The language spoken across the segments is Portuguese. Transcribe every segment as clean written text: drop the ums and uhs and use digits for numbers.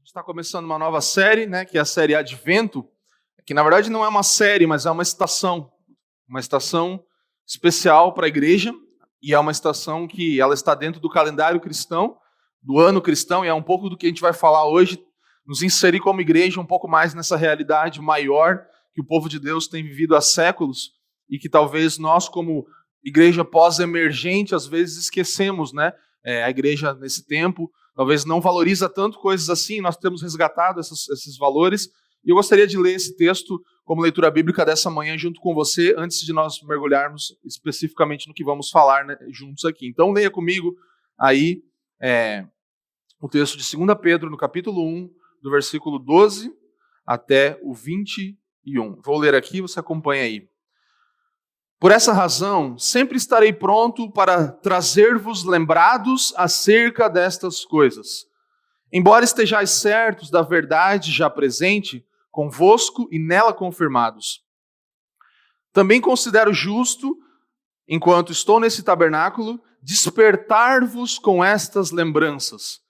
gente está começando uma nova série, né, que é a série Advento, que na verdade não é uma série, mas é uma estação especial para a igreja, e é uma estação que ela está dentro do calendário cristão, do ano cristão, e é um pouco do que a gente vai falar hoje, nos inserir como igreja um pouco mais nessa realidade maior que o povo de Deus tem vivido há séculos, e que talvez nós, como igreja pós-emergente, às vezes esquecemos, né? A igreja nesse tempo talvez não valoriza tanto coisas assim, nós temos resgatado esses valores, e eu gostaria de ler esse texto como leitura bíblica dessa manhã junto com você, antes de nós mergulharmos especificamente no que vamos falar, né, juntos aqui. Então leia comigo aí o texto de 2 Pedro, no capítulo 1, do versículo 12 até o 21. Vou ler aqui, você acompanha aí. Por essa razão, sempre estarei pronto para trazer-vos lembrados acerca destas coisas. Embora estejais certos da verdade já presente, convosco e nela confirmados. Também considero justo, enquanto estou nesse tabernáculo, despertar-vos com estas lembranças.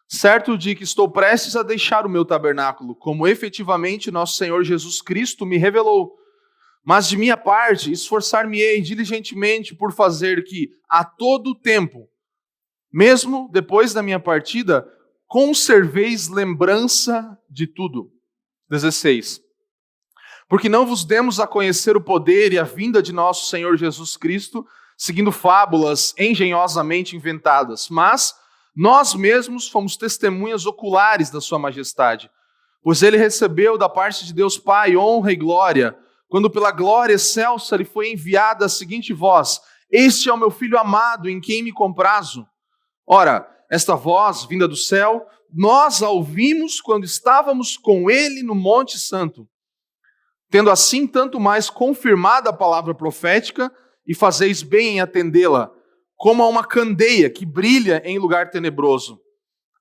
Certo de que estou prestes a deixar o meu tabernáculo, como efetivamente nosso Senhor Jesus Cristo me revelou. Mas de minha parte, esforçar-me-ei diligentemente por fazer que, a todo tempo, mesmo depois da minha partida, conserveis lembrança de tudo. 16. Porque não vos demos a conhecer o poder e a vinda de nosso Senhor Jesus Cristo, seguindo fábulas engenhosamente inventadas, mas nós mesmos fomos testemunhas oculares da sua majestade, pois ele recebeu da parte de Deus Pai honra e glória, quando pela glória excelsa lhe foi enviada a seguinte voz: este é o meu Filho amado, em quem me comprazo. Ora, esta voz, vinda do céu, nós a ouvimos quando estávamos com ele no Monte Santo. Tendo assim tanto mais confirmada a palavra profética, e fazeis bem em atendê-la, como a uma candeia que brilha em lugar tenebroso,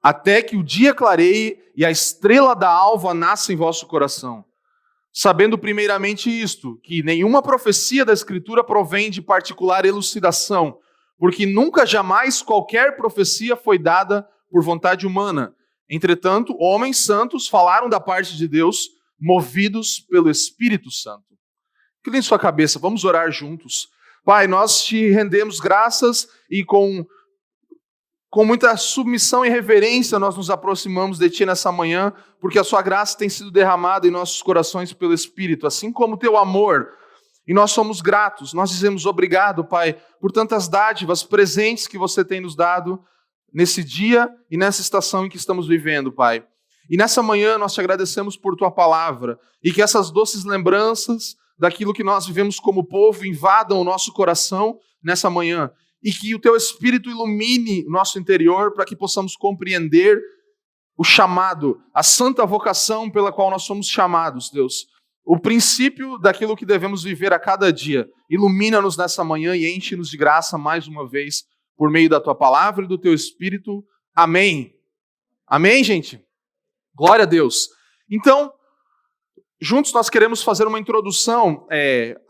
até que o dia clareie e a estrela da alva nasça em vosso coração. Sabendo primeiramente isto, que nenhuma profecia da Escritura provém de particular elucidação, porque nunca jamais qualquer profecia foi dada por vontade humana. Entretanto, homens santos falaram da parte de Deus, movidos pelo Espírito Santo. Incline sua cabeça, vamos orar juntos. Pai, nós te rendemos graças e com muita submissão e reverência nós nos aproximamos de Ti nessa manhã, porque a Sua graça tem sido derramada em nossos corações pelo Espírito, assim como o Teu amor. E nós somos gratos, nós dizemos obrigado, Pai, por tantas dádivas, presentes que Você tem nos dado nesse dia e nessa estação em que estamos vivendo, Pai. E nessa manhã nós Te agradecemos por Tua palavra, e que essas doces lembranças daquilo que nós vivemos como povo invadam o nosso coração nessa manhã, e que o Teu Espírito ilumine o nosso interior para que possamos compreender o chamado, a santa vocação pela qual nós somos chamados, Deus. O princípio daquilo que devemos viver a cada dia. Ilumina-nos nessa manhã e enche-nos de graça mais uma vez por meio da Tua palavra e do Teu Espírito. Amém. Amém, gente? Glória a Deus. Então, juntos nós queremos fazer uma introdução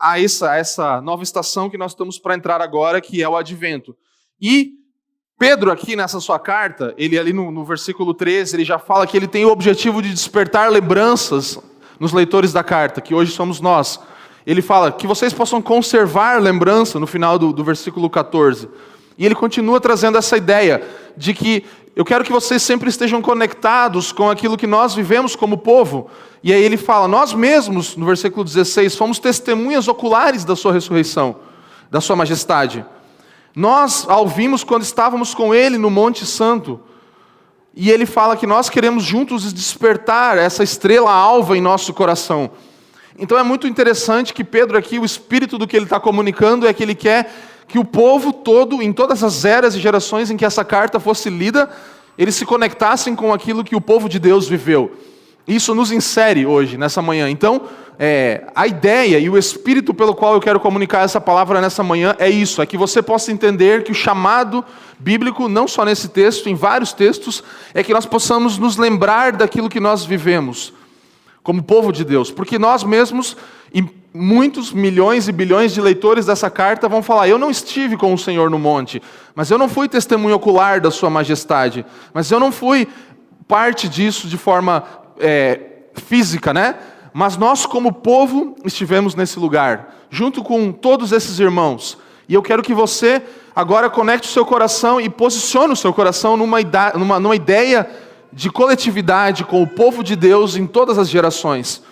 a essa nova estação que nós estamos para entrar agora, que é o Advento. E Pedro aqui nessa sua carta, ele ali no versículo 13, ele já fala que ele tem o objetivo de despertar lembranças nos leitores da carta, que hoje somos nós. Ele fala que vocês possam conservar lembrança no final do versículo 14. E ele continua trazendo essa ideia de que eu quero que vocês sempre estejam conectados com aquilo que nós vivemos como povo. E aí ele fala, nós mesmos, no versículo 16, fomos testemunhas oculares da sua ressurreição, da sua majestade. Nós a ouvimos quando estávamos com ele no Monte Santo. E ele fala que nós queremos juntos despertar essa estrela alva em nosso coração. Então é muito interessante que Pedro aqui, o espírito do que ele está comunicando é que ele quer que o povo todo, em todas as eras e gerações em que essa carta fosse lida, eles se conectassem com aquilo que o povo de Deus viveu. Isso nos insere hoje, nessa manhã. Então, a ideia e o espírito pelo qual eu quero comunicar essa palavra nessa manhã é isso, é que você possa entender que o chamado bíblico, não só nesse texto, em vários textos, é que nós possamos nos lembrar daquilo que nós vivemos como povo de Deus, porque nós mesmos, e muitos milhões e bilhões de leitores dessa carta vão falar, eu não estive com o Senhor no monte, mas eu não fui testemunho ocular da sua majestade, mas eu não fui parte disso de forma física, né? Mas nós, como povo, estivemos nesse lugar, junto com todos esses irmãos. E eu quero que você agora conecte o seu coração e posicione o seu coração numa ideia de coletividade com o povo de Deus em todas as gerações.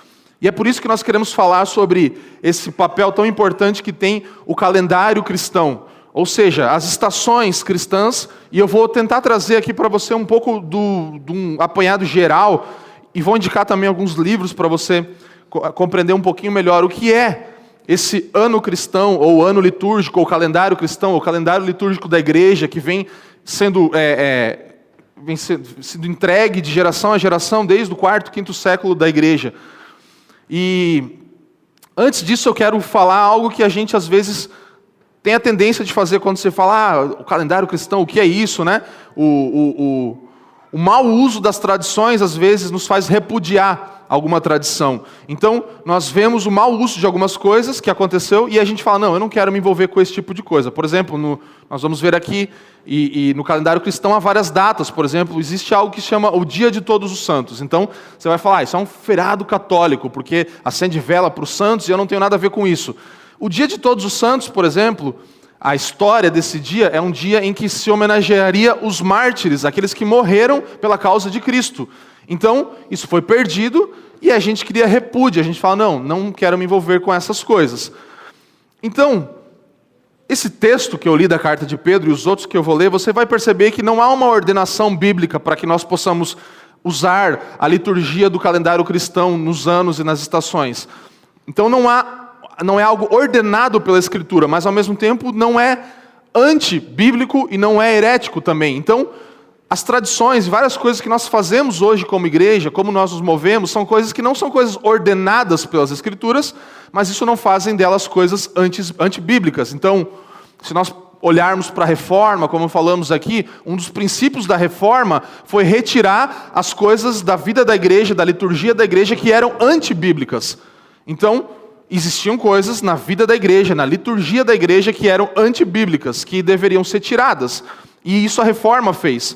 E é por isso que nós queremos falar sobre esse papel tão importante que tem o calendário cristão. Ou seja, as estações cristãs, e eu vou tentar trazer aqui para você um pouco de um apanhado geral, e vou indicar também alguns livros para você compreender um pouquinho melhor o que é esse ano cristão, ou ano litúrgico, ou calendário cristão, ou calendário litúrgico da igreja, que vem sendo entregue de geração a geração desde o 4º, 5º século da igreja. E antes disso eu quero falar algo que a gente às vezes tem a tendência de fazer quando você fala, o calendário cristão, o que é isso, né? O mau uso das tradições às vezes nos faz repudiar alguma tradição. Então, nós vemos o mau uso de algumas coisas que aconteceu e a gente fala, não, eu não quero me envolver com esse tipo de coisa. Por exemplo, nós vamos ver aqui, e no calendário cristão há várias datas. Por exemplo, existe algo que se chama o Dia de Todos os Santos. Então, você vai falar, isso é um feriado católico, porque acende vela para os santos e eu não tenho nada a ver com isso. O Dia de Todos os Santos, por exemplo, a história desse dia é um dia em que se homenagearia os mártires, aqueles que morreram pela causa de Cristo. Então, isso foi perdido e a gente cria repúdio. A gente fala, não quero me envolver com essas coisas. Então, esse texto que eu li da carta de Pedro e os outros que eu vou ler, você vai perceber que não há uma ordenação bíblica para que nós possamos usar a liturgia do calendário cristão nos anos e nas estações. Então, não é algo ordenado pela Escritura, mas ao mesmo tempo não é antibíblico e não é herético também. Então, as tradições, várias coisas que nós fazemos hoje como igreja, como nós nos movemos, são coisas que não são coisas ordenadas pelas Escrituras, mas isso não fazem delas coisas antibíblicas. Então, se nós olharmos para a reforma, como falamos aqui, um dos princípios da reforma foi retirar as coisas da vida da igreja, da liturgia da igreja, que eram antibíblicas. Então, existiam coisas na vida da igreja, na liturgia da igreja, que eram antibíblicas, que deveriam ser tiradas. E isso a reforma fez.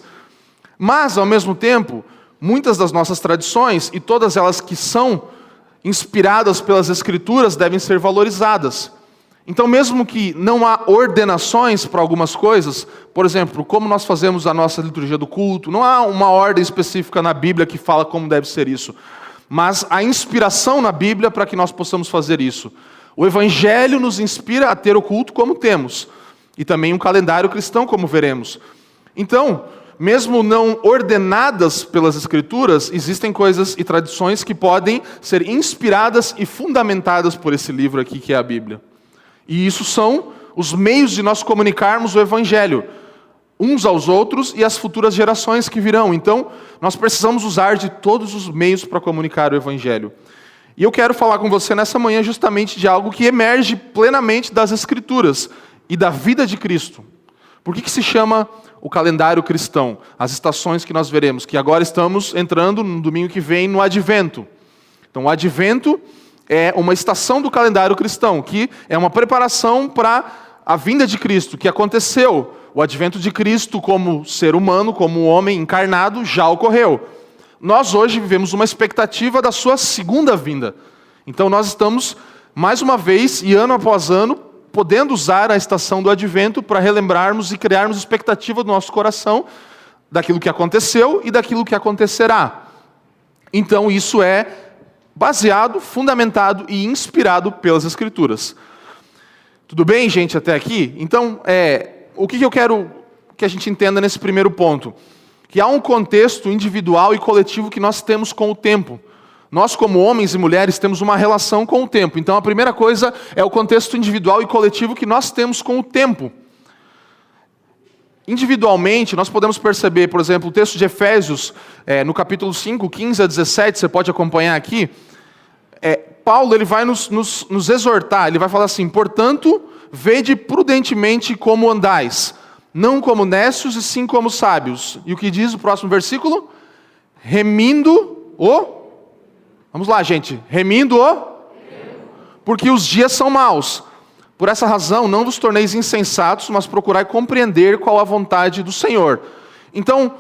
Mas, ao mesmo tempo, muitas das nossas tradições, e todas elas que são inspiradas pelas Escrituras, devem ser valorizadas. Então, mesmo que não há ordenações para algumas coisas, por exemplo, como nós fazemos a nossa liturgia do culto, não há uma ordem específica na Bíblia que fala como deve ser isso. Mas há inspiração na Bíblia para que nós possamos fazer isso. O Evangelho nos inspira a ter o culto como temos. E também um calendário cristão, como veremos. Então, mesmo não ordenadas pelas Escrituras, existem coisas e tradições que podem ser inspiradas e fundamentadas por esse livro aqui, que é a Bíblia. E isso são os meios de nós comunicarmos o Evangelho, uns aos outros e às futuras gerações que virão. Então, nós precisamos usar de todos os meios para comunicar o Evangelho. E eu quero falar com você nessa manhã justamente de algo que emerge plenamente das Escrituras e da vida de Cristo. Por que se chama o calendário cristão? As estações que nós veremos, que agora estamos entrando no domingo que vem no Advento. Então, o Advento é uma estação do calendário cristão, que é uma preparação para a vinda de Cristo, que aconteceu. O advento de Cristo como ser humano, como homem encarnado, já ocorreu. Nós hoje vivemos uma expectativa da sua segunda vinda. Então nós estamos, mais uma vez, e ano após ano, podendo usar a estação do advento para relembrarmos e criarmos expectativa do nosso coração daquilo que aconteceu e daquilo que acontecerá. Então isso é baseado, fundamentado e inspirado pelas Escrituras. Tudo bem, gente, até aqui? Então, o que eu quero que a gente entenda nesse primeiro ponto? Que há um contexto individual e coletivo que nós temos com o tempo. Nós, como homens e mulheres, temos uma relação com o tempo. Então, a primeira coisa é o contexto individual e coletivo que nós temos com o tempo. Individualmente, nós podemos perceber, por exemplo, o texto de Efésios, no capítulo 5, 15 a 17, você pode acompanhar aqui. Paulo ele vai nos exortar, ele vai falar assim: portanto, vede prudentemente como andais, não como necios e sim como sábios. E o que diz o próximo versículo? Remindo o... Vamos lá, gente. Remindo o... Porque os dias são maus. Por essa razão, não vos torneis insensatos, mas procurai compreender qual a vontade do Senhor. Então,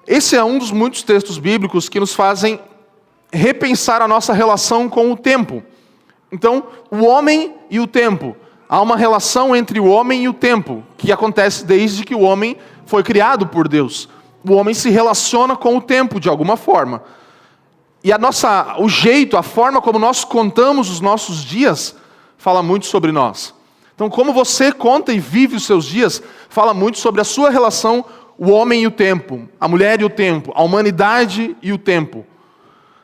Esse é um dos muitos textos bíblicos que nos fazem repensar a nossa relação com o tempo. Então, o homem e o tempo. Há uma relação entre o homem e o tempo, que acontece desde que o homem foi criado por Deus. O homem se relaciona com o tempo de alguma forma. E o jeito, a forma como nós contamos os nossos dias, fala muito sobre nós. Então, como você conta e vive os seus dias, fala muito sobre a sua relação, o homem e o tempo, a mulher e o tempo, a humanidade e o tempo.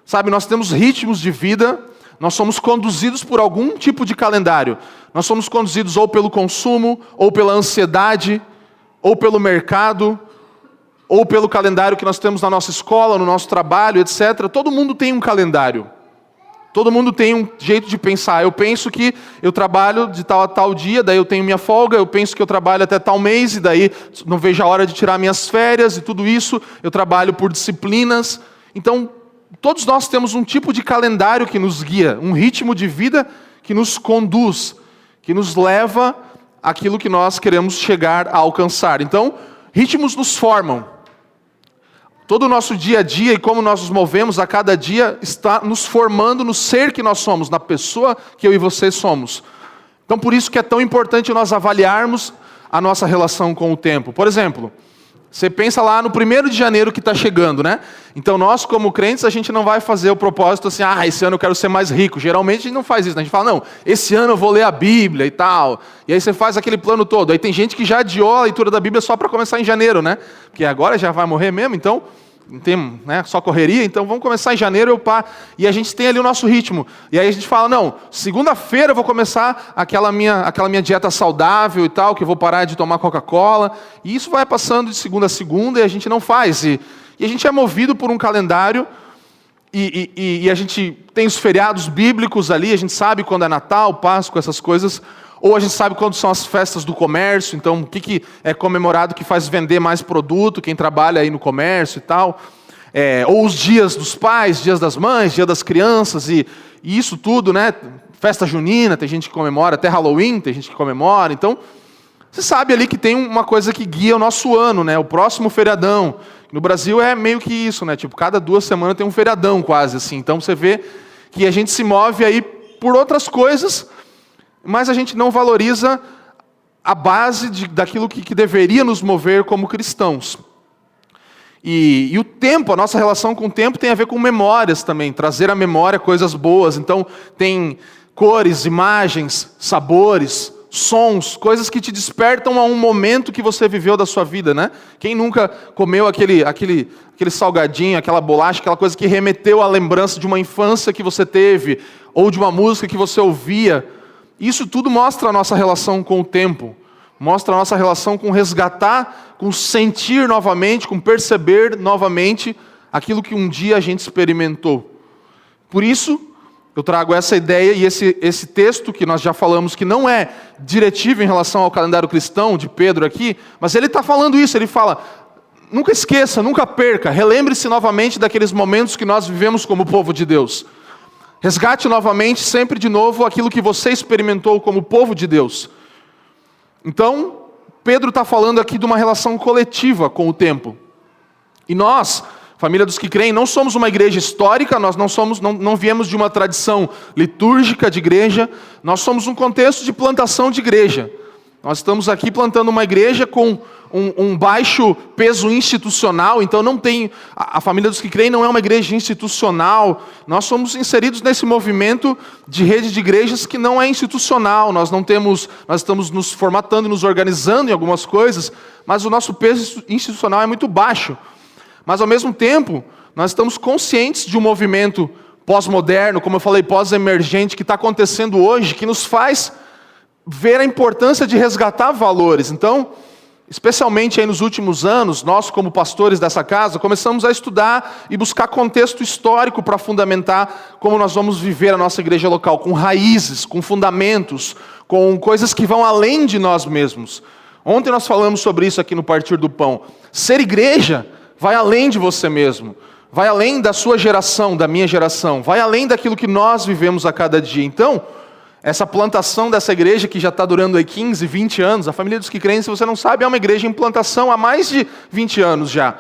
Sabe, nós temos ritmos de vida, nós somos conduzidos por algum tipo de calendário. Nós somos conduzidos ou pelo consumo, ou pela ansiedade, ou pelo mercado, ou pelo calendário que nós temos na nossa escola, no nosso trabalho, etc. Todo mundo tem um calendário. Todo mundo tem um jeito de pensar. Eu penso que eu trabalho de tal a tal dia, daí eu tenho minha folga. Eu penso que eu trabalho até tal mês, e daí não vejo a hora de tirar minhas férias e tudo isso. Eu trabalho por disciplinas. Então, todos nós temos um tipo de calendário que nos guia, um ritmo de vida que nos conduz, que nos leva àquilo que nós queremos chegar a alcançar. Então, ritmos nos formam. Todo o nosso dia a dia e como nós nos movemos a cada dia está nos formando no ser que nós somos, na pessoa que eu e você somos. Então, por isso que é tão importante nós avaliarmos a nossa relação com o tempo. Por exemplo, você pensa lá no 1º de janeiro que está chegando, né? Então nós, como crentes, a gente não vai fazer o propósito assim, esse ano eu quero ser mais rico. Geralmente a gente não faz isso, né? A gente fala, não, esse ano eu vou ler a Bíblia e tal. E aí você faz aquele plano todo. Aí tem gente que já adiou a leitura da Bíblia só para começar em janeiro, né? Porque agora já vai morrer mesmo, então não tem, né, só correria, então vamos começar em janeiro, e a gente tem ali o nosso ritmo. E aí a gente fala, não, segunda-feira eu vou começar aquela minha dieta saudável e tal, que eu vou parar de tomar Coca-Cola. E isso vai passando de segunda a segunda e a gente não faz. E a gente é movido por um calendário, e a gente tem os feriados bíblicos ali, a gente sabe quando é Natal, Páscoa, essas coisas. Ou a gente sabe quando são as festas do comércio, então o que é comemorado que faz vender mais produto, quem trabalha aí no comércio e tal. Ou os dias dos pais, dias das mães, dia das crianças, e isso tudo, né? Festa junina, tem gente que comemora, até Halloween tem gente que comemora. Então, você sabe ali que tem uma coisa que guia o nosso ano, né? O próximo feriadão. No Brasil é meio que isso, né? Tipo, cada 2 semanas tem um feriadão quase assim. Então você vê que a gente se move aí por outras coisas, mas a gente não valoriza a base daquilo que deveria nos mover como cristãos. E o tempo, a nossa relação com o tempo tem a ver com memórias também, trazer à memória coisas boas. Então tem cores, imagens, sabores, sons, coisas que te despertam a um momento que você viveu da sua vida, né? Quem nunca comeu aquele salgadinho, aquela bolacha, aquela coisa que remeteu à lembrança de uma infância que você teve, ou de uma música que você ouvia? Isso tudo mostra a nossa relação com o tempo, mostra a nossa relação com resgatar, com sentir novamente, com perceber novamente aquilo que um dia a gente experimentou. Por isso, eu trago essa ideia e esse texto que nós já falamos, que não é diretivo em relação ao calendário cristão de Pedro aqui, mas ele está falando isso, ele fala, nunca esqueça, nunca perca, relembre-se novamente daqueles momentos que nós vivemos como povo de Deus. Resgate novamente, sempre de novo, aquilo que você experimentou como povo de Deus. Então, Pedro está falando aqui de uma relação coletiva com o tempo. E nós, família dos que creem, não somos uma igreja histórica, nós não viemos de uma tradição litúrgica de igreja, nós somos um contexto de plantação de igreja. Nós estamos aqui plantando uma igreja com um baixo peso institucional, então não tem, a família dos que creem não é uma igreja institucional, nós somos inseridos nesse movimento de rede de igrejas que não é institucional, nós estamos nos formatando, nos organizando em algumas coisas, mas o nosso peso institucional é muito baixo. Mas ao mesmo tempo, nós estamos conscientes de um movimento pós-moderno, como eu falei, pós-emergente, que está acontecendo hoje, que nos faz ver a importância de resgatar valores. Então, especialmente aí nos últimos anos, nós como pastores dessa casa, começamos a estudar e buscar contexto histórico para fundamentar como nós vamos viver a nossa igreja local, com raízes, com fundamentos, com coisas que vão além de nós mesmos. Ontem nós falamos sobre isso aqui no Partir do Pão. Ser igreja vai além de você mesmo, vai além da sua geração, da minha geração, vai além daquilo que nós vivemos a cada dia. Então, essa plantação dessa igreja que já está durando aí 15, 20 anos, a família dos que creem, se você não sabe, é uma igreja em plantação há mais de 20 anos já.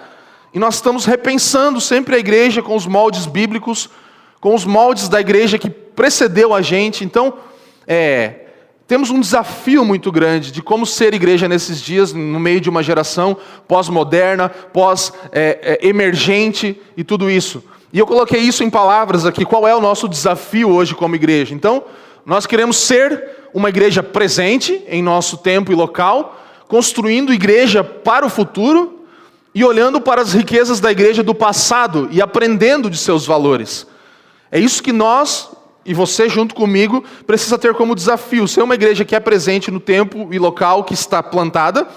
E nós estamos repensando sempre a igreja com os moldes bíblicos, com os moldes da igreja que precedeu a gente. Então, temos um desafio muito grande de como ser igreja nesses dias, no meio de uma geração pós-moderna, pós-emergente e tudo isso. E eu coloquei isso em palavras aqui, qual é o nosso desafio hoje como igreja. Então, nós queremos ser uma igreja presente em nosso tempo e local, construindo igreja para o futuro e olhando para as riquezas da igreja do passado e aprendendo de seus valores. É isso que nós, e você junto comigo, precisa ter como desafio. Ser uma igreja que é presente no tempo e local que está plantada,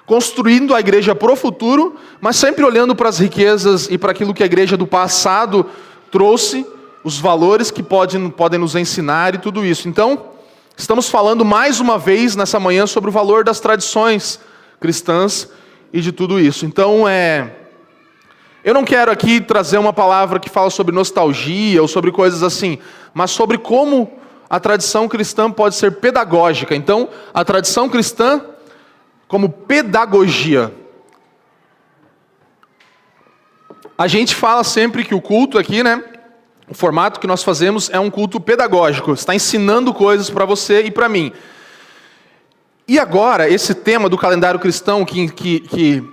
construindo a igreja para o futuro, mas sempre olhando para as riquezas e para aquilo que a igreja do passado trouxe, os valores que podem nos ensinar e tudo isso. Então, estamos falando mais uma vez nessa manhã sobre o valor das tradições cristãs e de tudo isso. Então, eu não quero aqui trazer uma palavra que fala sobre nostalgia ou sobre coisas assim, mas sobre como a tradição cristã pode ser pedagógica. Então, a tradição cristã como pedagogia. A gente fala sempre que o culto aqui, o formato que nós fazemos é um culto pedagógico. Está ensinando coisas para você e para mim. E agora, esse tema do calendário cristão que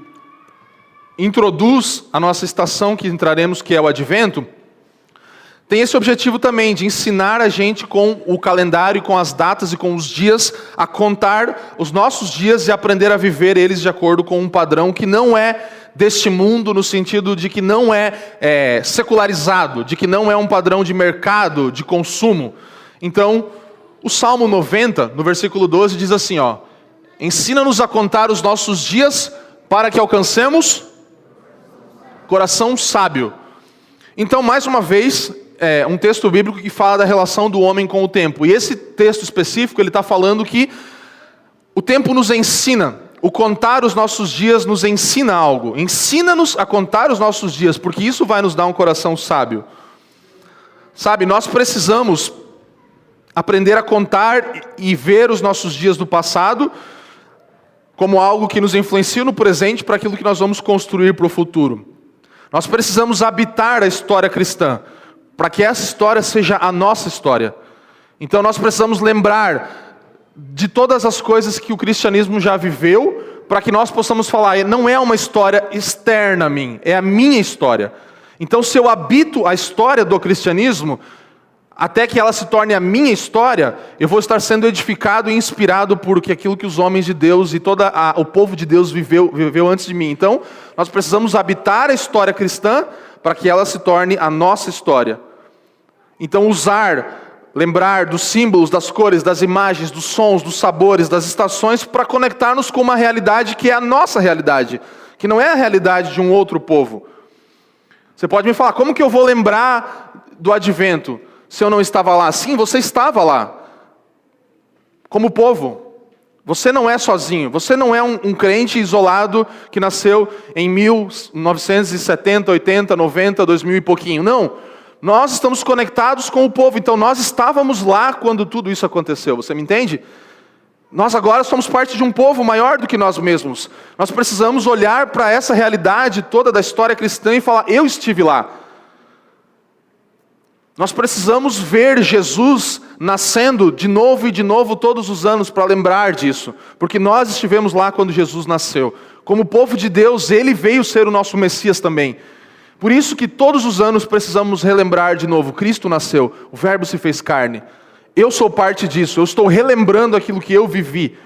introduz a nossa estação que entraremos, que é o Advento, tem esse objetivo também, de ensinar a gente com o calendário, com as datas e com os dias, a contar os nossos dias e aprender a viver eles de acordo com um padrão que não é deste mundo, no sentido de que não é secularizado, de que não é um padrão de mercado, de consumo. Então, o Salmo 90, no versículo 12, diz assim, ensina-nos a contar os nossos dias para que alcancemos coração sábio. Então, mais uma vez, um texto bíblico que fala da relação do homem com o tempo. E esse texto específico, ele está falando que o tempo nos ensina. O contar os nossos dias nos ensina algo. Ensina-nos a contar os nossos dias, porque isso vai nos dar um coração sábio. Sabe, nós precisamos aprender a contar e ver os nossos dias do passado como algo que nos influencia no presente para aquilo que nós vamos construir para o futuro. Nós precisamos habitar a história cristã, para que essa história seja a nossa história. Então nós precisamos lembrar de todas as coisas que o cristianismo já viveu, para que nós possamos falar, não é uma história externa a mim, é a minha história. Então se eu habito a história do cristianismo, até que ela se torne a minha história, eu vou estar sendo edificado e inspirado por aquilo que os homens de Deus e todo o povo de Deus viveu antes de mim. Então, nós precisamos habitar a história cristã para que ela se torne a nossa história. Então, lembrar dos símbolos, das cores, das imagens, dos sons, dos sabores, das estações, para conectar-nos com uma realidade que é a nossa realidade, que não é a realidade de um outro povo. Você pode me falar, como que eu vou lembrar do Advento se eu não estava lá? Sim, você estava lá, como povo. Você não é sozinho, você não é um crente isolado que nasceu em 1970, 80, 90, 2000 e pouquinho. Não, nós estamos conectados com o povo, então nós estávamos lá quando tudo isso aconteceu, você me entende? Nós agora somos parte de um povo maior do que nós mesmos. Nós precisamos olhar para essa realidade toda da história cristã e falar, eu estive lá. Nós precisamos ver Jesus nascendo de novo e de novo todos os anos para lembrar disso. Porque nós estivemos lá quando Jesus nasceu. Como povo de Deus, Ele veio ser o nosso Messias também. Por isso que todos os anos precisamos relembrar de novo. Cristo nasceu, o Verbo se fez carne. Eu sou parte disso, eu estou relembrando aquilo que eu vivi.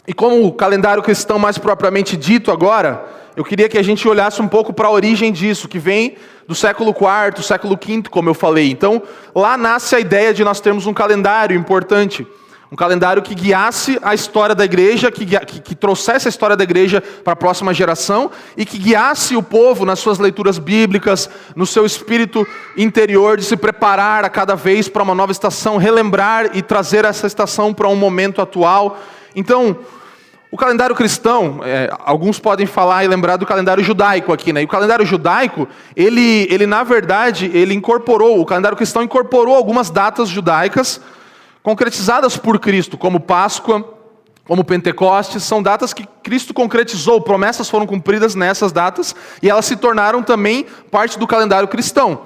E como o calendário cristão mais propriamente dito agora, eu queria que a gente olhasse um pouco para a origem disso, que vem do século IV, século V, como eu falei. Então, lá nasce a ideia de nós termos um calendário importante. Um calendário que guiasse a história da igreja, que trouxesse a história da igreja para a próxima geração e que guiasse o povo nas suas leituras bíblicas, no seu espírito interior de se preparar a cada vez para uma nova estação, relembrar e trazer essa estação para um momento atual. Então, o calendário cristão, alguns podem falar e lembrar do calendário judaico aqui, né? E o calendário judaico, ele na verdade, o calendário cristão incorporou algumas datas judaicas concretizadas por Cristo, como Páscoa, como Pentecostes, são datas que Cristo concretizou, promessas foram cumpridas nessas datas, e elas se tornaram também parte do calendário cristão.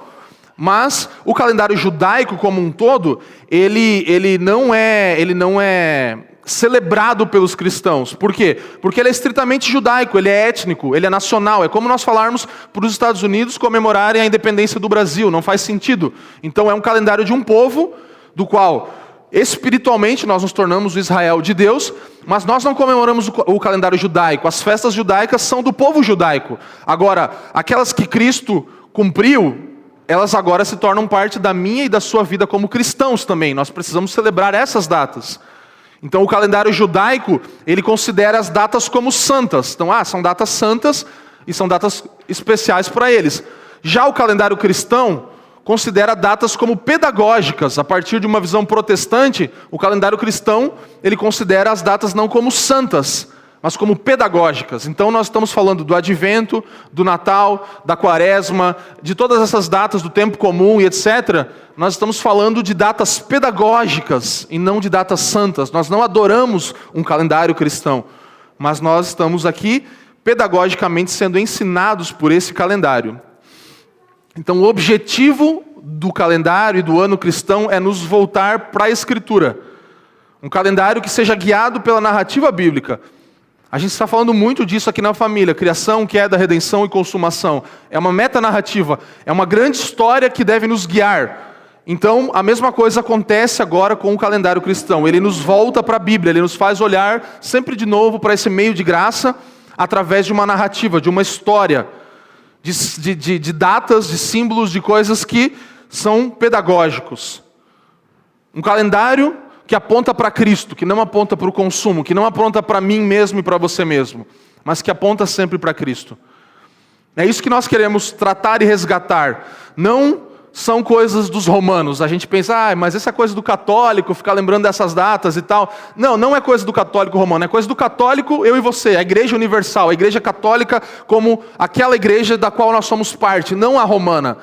Mas o calendário judaico como um todo, ele não é celebrado pelos cristãos. Por quê? Porque ele é estritamente judaico, ele é étnico, ele é nacional. É como nós falarmos para os Estados Unidos comemorarem a independência do Brasil, não faz sentido. Então é um calendário de um povo, do qual espiritualmente nós nos tornamos o Israel de Deus, mas nós não comemoramos o calendário judaico. As festas judaicas são do povo judaico. Agora, aquelas que Cristo cumpriu, elas agora se tornam parte da minha e da sua vida como cristãos também. Nós precisamos celebrar essas datas. Então o calendário judaico, ele considera as datas como santas. Então, são datas santas e são datas especiais para eles. Já o calendário cristão considera datas como pedagógicas. A partir de uma visão protestante, o calendário cristão, ele considera as datas não como santas, mas como pedagógicas. Então nós estamos falando do Advento, do Natal, da Quaresma, de todas essas datas do tempo comum e etc. Nós estamos falando de datas pedagógicas e não de datas santas. Nós não adoramos um calendário cristão, mas nós estamos aqui pedagogicamente sendo ensinados por esse calendário. Então o objetivo do calendário e do ano cristão é nos voltar para a Escritura. Um calendário que seja guiado pela narrativa bíblica. A gente está falando muito disso aqui na família. Criação, queda, redenção e consumação. É uma metanarrativa. É uma grande história que deve nos guiar. Então, a mesma coisa acontece agora com o calendário cristão. Ele nos volta para a Bíblia. Ele nos faz olhar sempre de novo para esse meio de graça através de uma narrativa, de uma história. De datas, de símbolos, de coisas que são pedagógicos. Um calendário que aponta para Cristo, que não aponta para o consumo, que não aponta para mim mesmo e para você mesmo, mas que aponta sempre para Cristo. É isso que nós queremos tratar e resgatar. Não são coisas dos romanos. A gente pensa, mas essa é coisa do católico, ficar lembrando dessas datas e tal. Não, não é coisa do católico romano, é coisa do católico, eu e você, a igreja universal, a igreja católica como aquela igreja da qual nós somos parte, não a romana.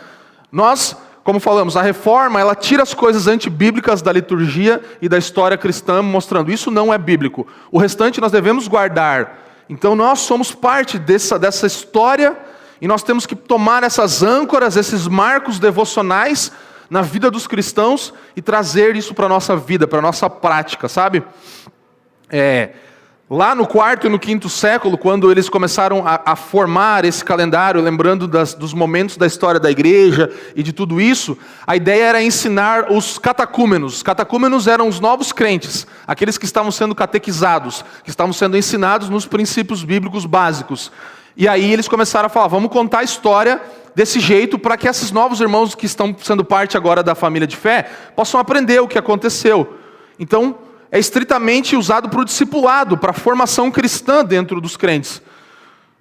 Nós, como falamos, a reforma, ela tira as coisas antibíblicas da liturgia e da história cristã, mostrando isso não é bíblico. O restante nós devemos guardar. Então nós somos parte dessa história. E nós temos que tomar essas âncoras, esses marcos devocionais na vida dos cristãos e trazer isso para a nossa vida, para a nossa prática, sabe? Lá no quarto e no quinto século, quando eles começaram a formar esse calendário, lembrando dos momentos da história da igreja e de tudo isso, a ideia era ensinar os catecúmenos. Os catecúmenos eram os novos crentes, aqueles que estavam sendo catequizados, que estavam sendo ensinados nos princípios bíblicos básicos. E aí eles começaram a falar, vamos contar a história desse jeito para que esses novos irmãos que estão sendo parte agora da família de fé possam aprender o que aconteceu. Então, é estritamente usado para o discipulado, para a formação cristã dentro dos crentes.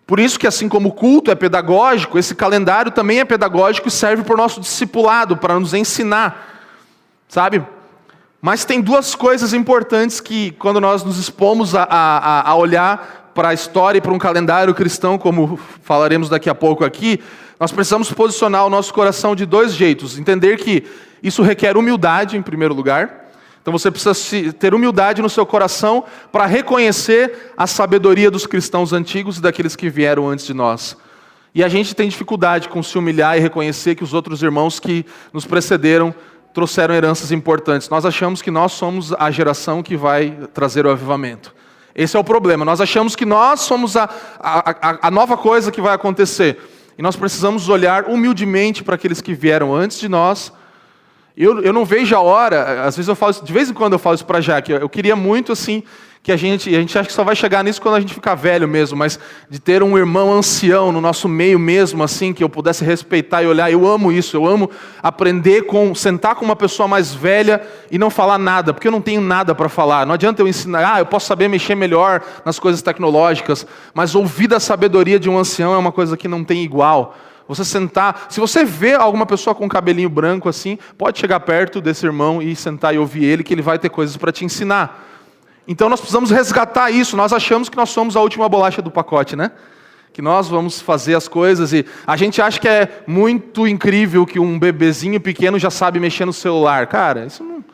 Por isso que assim como o culto é pedagógico, esse calendário também é pedagógico e serve para o nosso discipulado, para nos ensinar, sabe? Mas tem duas coisas importantes que quando nós nos expomos a olhar para a história e para um calendário cristão, como falaremos daqui a pouco aqui, nós precisamos posicionar o nosso coração de dois jeitos. Entender que isso requer humildade, em primeiro lugar. Então você precisa ter humildade no seu coração para reconhecer a sabedoria dos cristãos antigos e daqueles que vieram antes de nós. E a gente tem dificuldade com se humilhar e reconhecer que os outros irmãos que nos precederam trouxeram heranças importantes. Nós achamos que nós somos a geração que vai trazer o avivamento. Esse é o problema. Nós achamos que nós somos a nova coisa que vai acontecer. E nós precisamos olhar humildemente para aqueles que vieram antes de nós. Eu não vejo a hora, às vezes eu falo, de vez em quando eu falo isso para a Jaque, eu queria muito assim, que a gente acha que só vai chegar nisso quando a gente ficar velho mesmo, mas de ter um irmão ancião no nosso meio mesmo, assim, que eu pudesse respeitar e olhar. Eu amo isso, eu amo aprender sentar com uma pessoa mais velha e não falar nada, porque eu não tenho nada para falar. Não adianta eu ensinar, eu posso saber mexer melhor nas coisas tecnológicas, mas ouvir da sabedoria de um ancião é uma coisa que não tem igual. Você sentar, se você vê alguma pessoa com cabelinho branco assim, pode chegar perto desse irmão e sentar e ouvir ele, que ele vai ter coisas para te ensinar. Então nós precisamos resgatar isso. Nós achamos que nós somos a última bolacha do pacote, né? Que nós vamos fazer as coisas e a gente acha que é muito incrível que um bebezinho pequeno já sabe mexer no celular. Cara, isso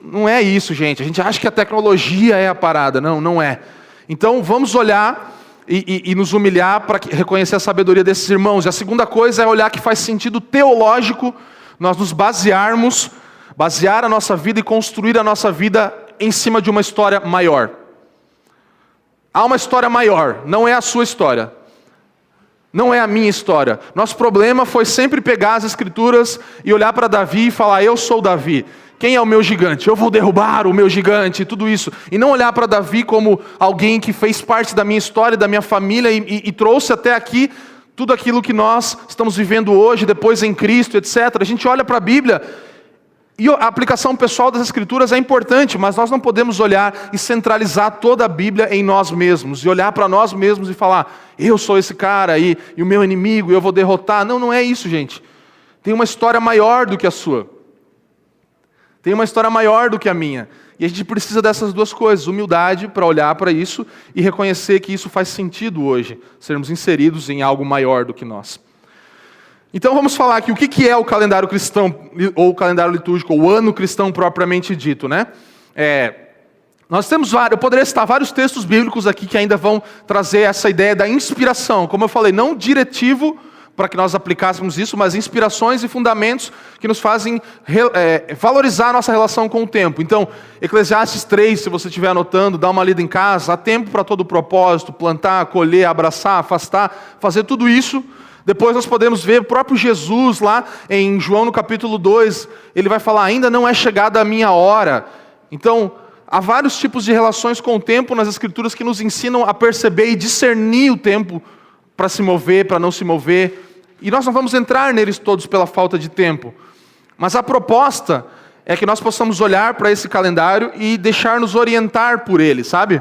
Não é isso, gente. A gente acha que a tecnologia é a parada. Não, não é. Então vamos olhar e nos humilhar para reconhecer a sabedoria desses irmãos. E a segunda coisa é olhar que faz sentido teológico nós nos basear a nossa vida e construir a nossa vida em cima de uma história maior. Há uma história maior, não é a sua história. Não é a minha história. Nosso problema foi sempre pegar as Escrituras e olhar para Davi e falar, eu sou Davi. Quem é o meu gigante? Eu vou derrubar o meu gigante, tudo isso. E não olhar para Davi como alguém que fez parte da minha história, da minha família e trouxe até aqui tudo aquilo que nós estamos vivendo hoje, depois em Cristo, etc. A gente olha para a Bíblia e a aplicação pessoal das Escrituras é importante, mas nós não podemos olhar e centralizar toda a Bíblia em nós mesmos, e olhar para nós mesmos e falar, eu sou esse cara e o meu inimigo, eu vou derrotar. Não, não é isso, gente. Tem uma história maior do que a sua. Tem uma história maior do que a minha. E a gente precisa dessas duas coisas, humildade para olhar para isso e reconhecer que isso faz sentido hoje, sermos inseridos em algo maior do que nós. Então vamos falar aqui o que é o calendário cristão, ou o calendário litúrgico, ou o ano cristão propriamente dito, né? Nós temos eu poderia citar vários textos bíblicos aqui que ainda vão trazer essa ideia da inspiração. Como eu falei, não diretivo para que nós aplicássemos isso, mas inspirações e fundamentos que nos fazem valorizar a nossa relação com o tempo. Então, Eclesiastes 3, se você estiver anotando, dá uma lida em casa, há tempo para todo propósito, plantar, colher, abraçar, afastar, fazer tudo isso. Depois nós podemos ver o próprio Jesus lá em João no capítulo 2, ele vai falar, ainda não é chegada a minha hora. Então, há vários tipos de relações com o tempo nas Escrituras que nos ensinam a perceber e discernir o tempo para se mover, para não se mover. E nós não vamos entrar neles todos pela falta de tempo. Mas a proposta é que nós possamos olhar para esse calendário e deixar-nos orientar por ele, sabe?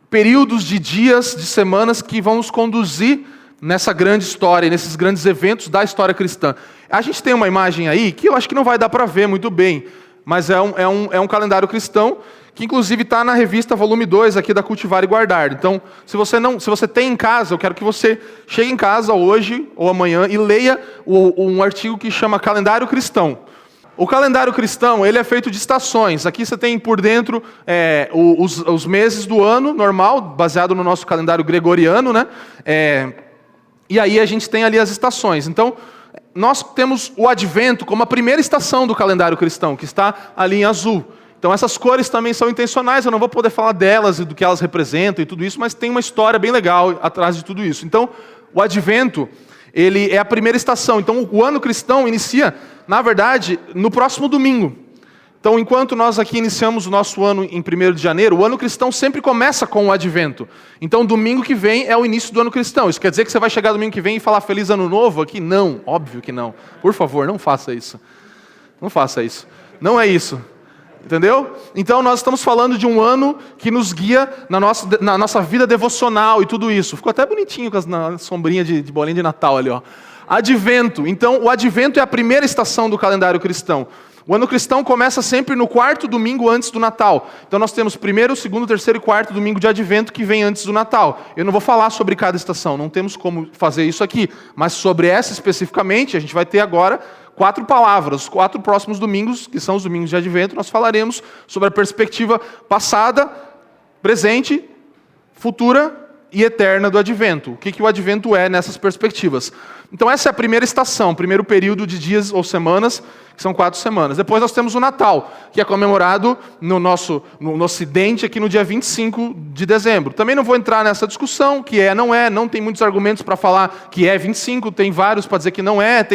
Períodos de dias, de semanas que vão nos conduzir nessa grande história, nesses grandes eventos da história cristã. A gente tem uma imagem aí que eu acho que não vai dar para ver muito bem, mas é um calendário cristão que inclusive está na revista volume 2 aqui da Cultivar e Guardar. Então, se você tem em casa, eu quero que você chegue em casa hoje ou amanhã e leia um artigo que chama Calendário Cristão. O calendário cristão, ele é feito de estações. Aqui você tem por dentro os meses do ano normal, baseado no nosso calendário gregoriano, né? E aí a gente tem ali as estações. Então, nós temos o Advento como a primeira estação do calendário cristão, que está ali em azul. Então essas cores também são intencionais, eu não vou poder falar delas e do que elas representam e tudo isso, mas tem uma história bem legal atrás de tudo isso. Então, o Advento, ele é a primeira estação. Então, o ano cristão inicia, na verdade, no próximo domingo. Então, enquanto nós aqui iniciamos o nosso ano em 1º de janeiro, o ano cristão sempre começa com o Advento. Então, domingo que vem é o início do ano cristão. Isso quer dizer que você vai chegar domingo que vem e falar Feliz Ano Novo aqui? Não, óbvio que não. Por favor, não faça isso. Não faça isso. Não é isso. Entendeu? Então nós estamos falando de um ano que nos guia na nossa vida devocional e tudo isso. Ficou até bonitinho com a sombrinha de bolinha de Natal ali, ó. Advento. Então o Advento é a primeira estação do calendário cristão. O ano cristão começa sempre no 4º domingo antes do Natal. Então nós temos 1º, 2º, 3º e 4º domingo de Advento que vem antes do Natal. Eu não vou falar sobre cada estação, não temos como fazer isso aqui. Mas sobre essa especificamente, a gente vai ter agora 4 palavras. Os 4 próximos domingos, que são os domingos de Advento, nós falaremos sobre a perspectiva passada, presente, futura e eterna do Advento. O que o Advento é nessas perspectivas. Então essa é a primeira estação, primeiro período de dias ou semanas, que são 4 semanas. Depois nós temos o Natal, que é comemorado no Ocidente aqui no dia 25 de dezembro. Também não vou entrar nessa discussão, que não tem muitos argumentos para falar que é 25, tem vários para dizer que não é,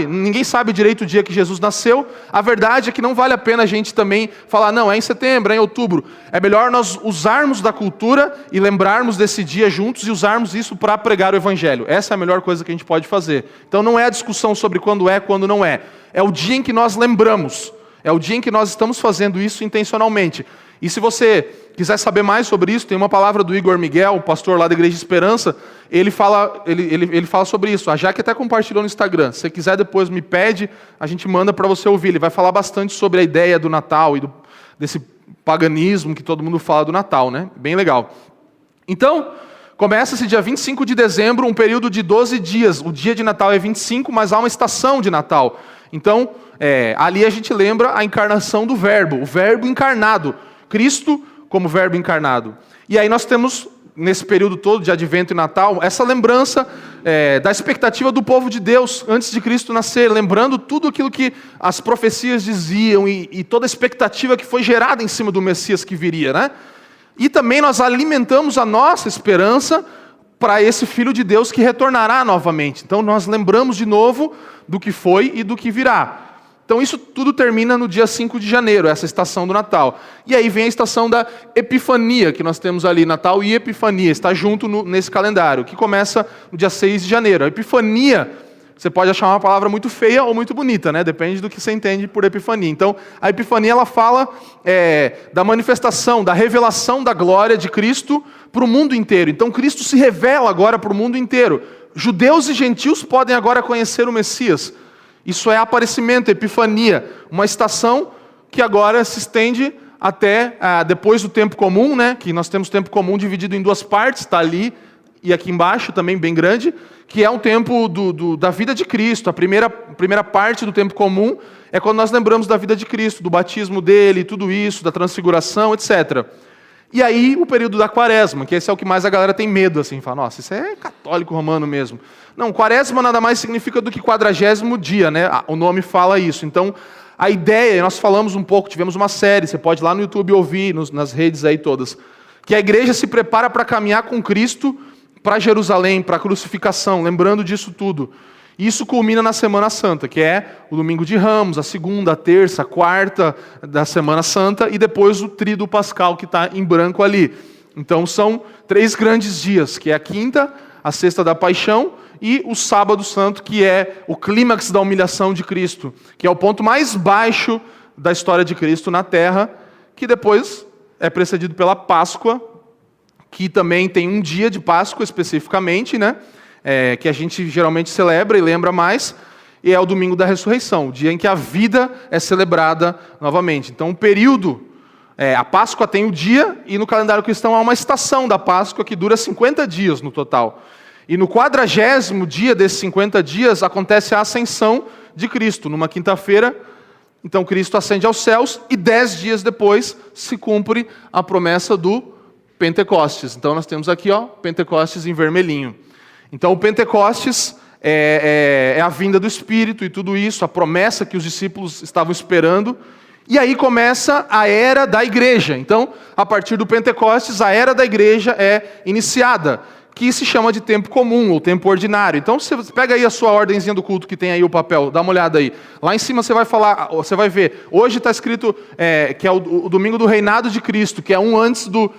ninguém sabe direito o dia que Jesus nasceu. A verdade é que não vale a pena a gente também falar, não, é em setembro, é em outubro. É melhor nós usarmos da cultura e lembrarmos desse dia juntos e usarmos isso para pregar o Evangelho. Essa é a melhor coisa que a gente pode fazer. Então não é a discussão sobre quando é, quando não é. É o dia em que nós lembramos. É o dia em que nós estamos fazendo isso intencionalmente. E se você quiser saber mais sobre isso, tem uma palavra do Igor Miguel, pastor lá da Igreja Esperança, ele fala sobre isso. A Jaque até compartilhou no Instagram. Se você quiser depois me pede, a gente manda para você ouvir. Ele vai falar bastante sobre a ideia do Natal e desse paganismo que todo mundo fala do Natal, né? Bem legal. Então, começa-se dia 25 de dezembro, um período de 12 dias. O dia de Natal é 25, mas há uma estação de Natal. Então, ali a gente lembra a encarnação do Verbo, o Verbo encarnado. Cristo como Verbo encarnado. E aí nós temos, nesse período todo de Advento e Natal, essa lembrança da expectativa do povo de Deus antes de Cristo nascer, lembrando tudo aquilo que as profecias diziam e toda a expectativa que foi gerada em cima do Messias que viria, né? E também nós alimentamos a nossa esperança para esse Filho de Deus que retornará novamente. Então nós lembramos de novo do que foi e do que virá. Então isso tudo termina no dia 5 de janeiro, essa estação do Natal. E aí vem a estação da Epifania, que nós temos ali, Natal e Epifania, está junto nesse calendário, que começa no dia 6 de janeiro. A Epifania, você pode achar uma palavra muito feia ou muito bonita, né? Depende do que você entende por Epifania. Então, a Epifania, ela fala da manifestação, da revelação da glória de Cristo para o mundo inteiro. Então, Cristo se revela agora para o mundo inteiro. Judeus e gentios podem agora conhecer o Messias. Isso é aparecimento, epifania, uma estação que agora se estende até depois do tempo comum, né? Que nós temos tempo comum dividido em duas partes, está ali e aqui embaixo também bem grande, que é um tempo da vida de Cristo. A primeira parte do tempo comum é quando nós lembramos da vida de Cristo, do batismo dele, tudo isso, da transfiguração, etc. E aí o período da quaresma, que esse é o que mais a galera tem medo, assim, fala, nossa, isso é católico romano mesmo. Não, quaresma nada mais significa do que 40º dia, né? O nome fala isso. Então, a ideia, nós falamos um pouco, tivemos uma série, você pode ir lá no YouTube ouvir, nas redes aí todas, que a igreja se prepara para caminhar com Cristo para Jerusalém, para a crucificação, lembrando disso tudo. E isso culmina na Semana Santa, que é o domingo de Ramos, a segunda, a terça, a quarta da Semana Santa, e depois o tríduo pascal, que está em branco ali. Então são 3 grandes dias, que é a quinta, a sexta da paixão, e o sábado santo, que é o clímax da humilhação de Cristo, que é o ponto mais baixo da história de Cristo na terra, que depois é precedido pela Páscoa, que também tem um dia de Páscoa especificamente, né? Que a gente geralmente celebra e lembra mais, e é o domingo da ressurreição, o dia em que a vida é celebrada novamente. Então o período, a Páscoa tem o dia, e no calendário cristão há uma estação da Páscoa que dura 50 dias no total. E no 40º dia desses 50 dias acontece a ascensão de Cristo, numa quinta-feira. Então Cristo ascende aos céus e 10 dias depois se cumpre a promessa do Pentecostes. Então nós temos aqui, Pentecostes em vermelhinho. Então o Pentecostes é a vinda do Espírito e tudo isso, a promessa que os discípulos estavam esperando. E aí começa a era da igreja. Então, a partir do Pentecostes, a era da igreja é iniciada, que se chama de tempo comum, ou tempo ordinário. Então, você pega aí a sua ordenzinha do culto que tem aí o papel, dá uma olhada aí. Lá em cima você vai ver, hoje está escrito que é o domingo do reinado de Cristo, que é um antes do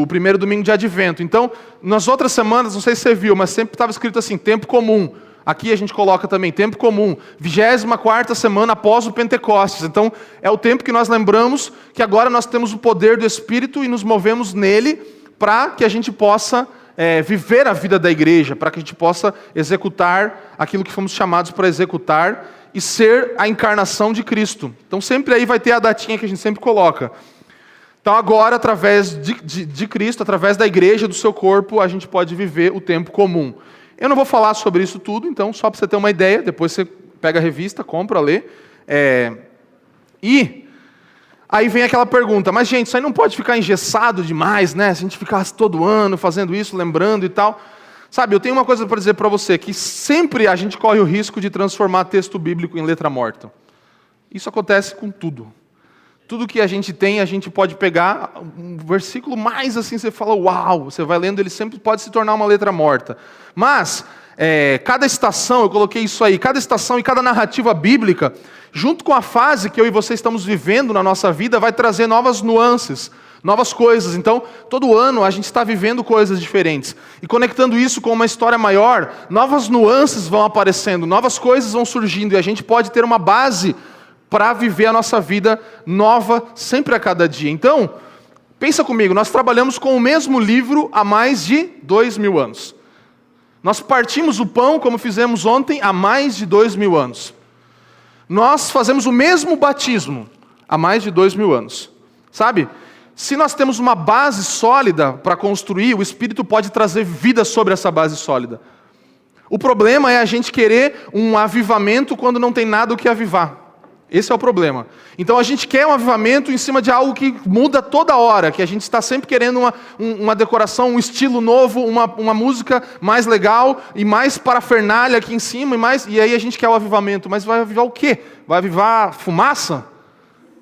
primeiro domingo de Advento. Então, nas outras semanas, não sei se você viu, mas sempre estava escrito assim, tempo comum. Aqui a gente coloca também, tempo comum, 24ª semana após o Pentecostes. Então, é o tempo que nós lembramos que agora nós temos o poder do Espírito e nos movemos nele para que a gente possa viver a vida da igreja, para que a gente possa executar aquilo que fomos chamados para executar e ser a encarnação de Cristo. Então, sempre aí vai ter a datinha que a gente sempre coloca. Então agora, através de Cristo, através da igreja, do seu corpo, a gente pode viver o tempo comum. Eu não vou falar sobre isso tudo, então só para você ter uma ideia, depois você pega a revista, compra, lê. E aí vem aquela pergunta, mas gente, isso aí não pode ficar engessado demais, né? Se a gente ficasse todo ano fazendo isso, lembrando e tal. Sabe, eu tenho uma coisa para dizer para você, que sempre a gente corre o risco de transformar texto bíblico em letra morta. Isso acontece com tudo. Tudo que a gente tem, a gente pode pegar um versículo mais assim, você fala, uau, você vai lendo, ele sempre pode se tornar uma letra morta. Mas, cada estação, eu coloquei isso aí, cada estação e cada narrativa bíblica, junto com a fase que eu e você estamos vivendo na nossa vida, vai trazer novas nuances, novas coisas. Então, todo ano a gente está vivendo coisas diferentes. E conectando isso com uma história maior, novas nuances vão aparecendo, novas coisas vão surgindo, e a gente pode ter uma base para viver a nossa vida nova sempre a cada dia. Então, pensa comigo, nós trabalhamos com o mesmo livro há mais de 2000 anos. Nós partimos o pão, como fizemos ontem, há mais de 2000 anos. Nós fazemos o mesmo batismo há mais de 2000 anos. Sabe? Se nós temos uma base sólida para construir, o Espírito pode trazer vida sobre essa base sólida. O problema é a gente querer um avivamento quando não tem nada o que avivar. Esse é o problema. Então a gente quer um avivamento em cima de algo que muda toda hora, que a gente está sempre querendo uma decoração, um estilo novo, uma música mais legal e mais parafernália aqui em cima, e aí a gente quer o avivamento. Mas vai avivar o quê? Vai avivar fumaça?